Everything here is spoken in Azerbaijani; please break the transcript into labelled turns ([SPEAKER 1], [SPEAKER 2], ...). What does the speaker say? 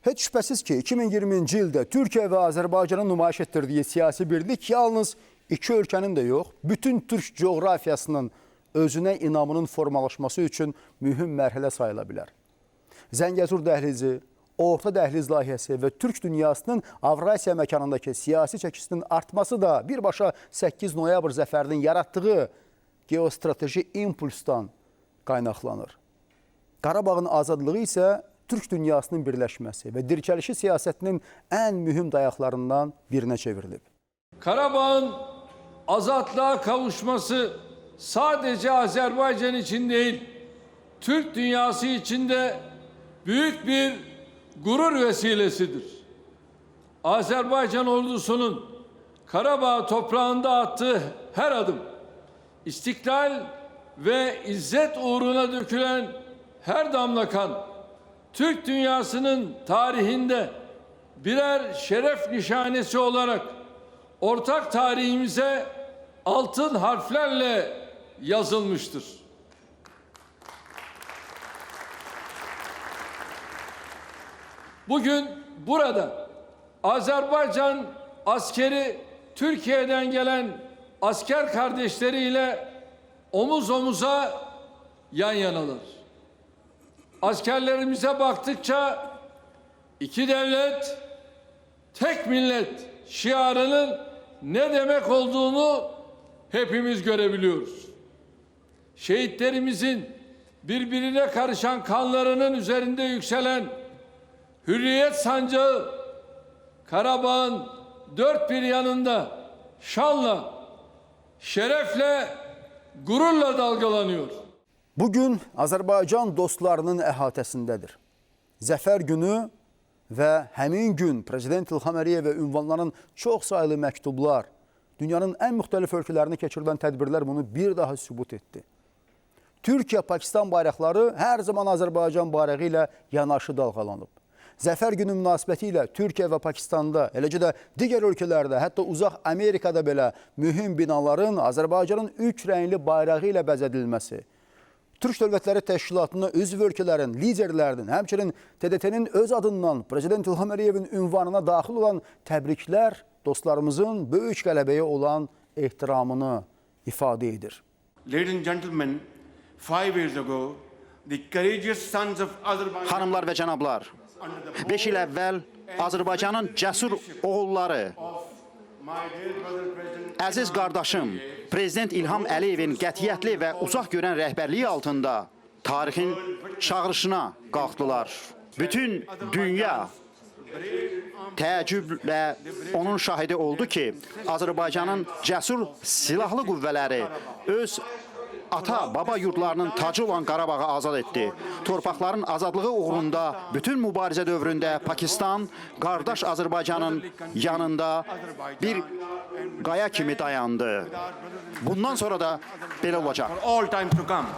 [SPEAKER 1] Heç şübhəsiz ki, 2020-ci ildə Türkiyə və Azərbaycanın nümayiş etdirdiyi siyasi birlik yalnız iki ölkənin də yox, bütün Türk coğrafiyasının özünə inamının formalaşması üçün mühüm mərhələ sayıla bilər. Zəngəzur dəhlizi, Orta dəhliz layihəsi və Türk dünyasının Avrasiya məkanındakı siyasi çəkisinin artması da birbaşa 8 noyabr zəfərinin yaratdığı geostrateji impulsdan qaynaqlanır. Qarabağın azadlığı isə Türk dünyasının birləşməsi və dirçəlişi siyasətinin ən mühüm dayaqlarından birinə çevrilib.
[SPEAKER 2] Karabağ'ın azadlığa kavuşması sadece Azerbaycan için değil, Türk dünyası için de büyük bir gurur vesilesidir. Azerbaycan ordusunun Karabağ toprağında attığı her adım, istiklal ve izzet uğruna dökülen her damla kan, Türk dünyasının tarihinde birer şeref nişanesi olarak ortak tarihimize altın harflerle yazılmıştır. Bugün burada Azerbaycan askeri Türkiye'den gelen asker kardeşleriyle omuz omuza yan yanalar. Askerlerimize baktıkça iki devlet, tek millet şiarının ne demek olduğunu hepimiz görebiliyoruz. Şehitlerimizin birbirine karışan kanlarının üzerinde yükselen hürriyet sancağı Karabağ'ın dört bir yanında şanla, şerefle, gururla dalgalanıyor.
[SPEAKER 1] Bugün Azərbaycan dostlarının əhatəsindədir. Zəfər günü və həmin gün Prezident İlham Əliyevə ünvanlanan çox sayılı məktublar, dünyanın ən müxtəlif ölkələrini keçirilən tədbirlər bunu bir daha sübut etdi. Türkiyə-Pakistan bayraqları hər zaman Azərbaycan bayrağı ilə yanaşı dalğalanıb. Zəfər günü münasibəti ilə Türkiyə və Pakistanda, eləcə də digər ölkələrdə, hətta uzaq Amerikada belə mühüm binaların Azərbaycanın üç rəngli bayrağı ilə bəzədilməsi, Türk Dövlətləri Təşkilatına üzv ölkələrin, liderlərinin, həmçinin TDT-nin öz adından Prezident İlham Əliyevin ünvanına daxil olan təbriklər dostlarımızın böyük qələbəyə olan ehtiramını ifadə edir.
[SPEAKER 3] Ladies and gentlemen, 5 years ago, the courageous sons of Azerbaijan...
[SPEAKER 4] Xanımlar və cənablar, 5 il əvvəl Azərbaycanın cəsur oğulları, əziz qardaşım, Prezident İlham Əliyevin qətiyyətli və uzaq görən rəhbərliyi altında tarixin çağırışına qalxdılar. Bütün dünya təəccüblə onun şahidi oldu ki, Azərbaycanın cəsur silahlı qüvvələri öz ata-baba yurdlarının tacı olan Qarabağı azad etdi. Torpaqların azadlığı uğrunda bütün mübarizə dövründə Pakistan, qardaş Azərbaycanın yanında bir qaya kimi dayandı. Bundan sonra da belə olacaq.
[SPEAKER 3] For all time to come.